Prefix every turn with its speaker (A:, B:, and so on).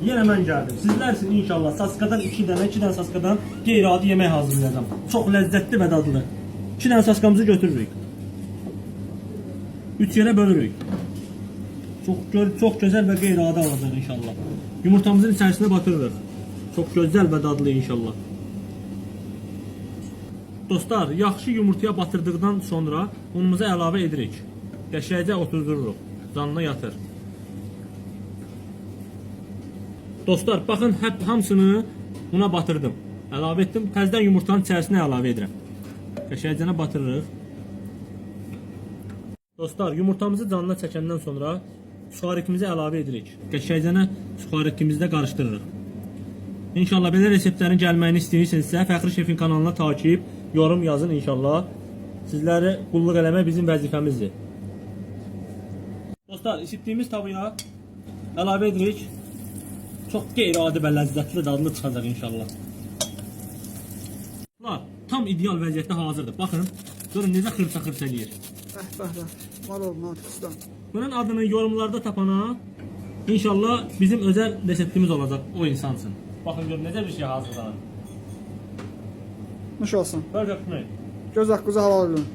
A: Yine ben geldim. Sizler için inşallah saskadan 2 tane saskadan qeyri-adi yemek hazırlayacağım. Çok lezzetli ve dadlı. 2 tane saskamızı götürürük. 3 yere bölürük. Çok güzel ve qeyri-adi olacaq inşallah. Yumurtamızın içerisine batırırıq. Çok güzel ve dadlı inşallah. Dostlar, yaxşı yumurtaya batırdıqdan sonra unumuza əlavə edirik. Qəşəngcə oturdururuq. Canına yatır. Dostlar, baxın hamısını una batırdım. Əlavə etdim. Təzədən yumurtanın içərisinə əlavə edirəm. Qəşəngcə batırırıq. Dostlar, yumurtamızı canına çəkəndən sonra suxarikimizi əlavə edirik. Qəşəngcə suxarikimizi də qarışdırırıq. İnşallah belə reseptlərin gəlməyini istəyirsinizsə, Fəxri Şefin kanalına takip, yorum yazın inşallah. Sizləri qulluq eləmək bizim vəzifəmizdir. Dostlar, isitdiyimiz tavaya əlavə edirik. Çox qeyri-adi və ləzzətli dadlı çıxacaq inşallah. Tam ideal vəziyyətdə hazırdır. Baxın, görün necə xırça eləyir.
B: Bəh, mal olma, ustam.
A: Bunun adını yorumlarda tapana inşallah bizim özel reseptimiz olacaq o insan üçün. Baxın görün necə bir şey hazırlanır.
B: Nuş olsun.
A: Böyle öpmeyin.
B: Göz hakkınızı halal edin.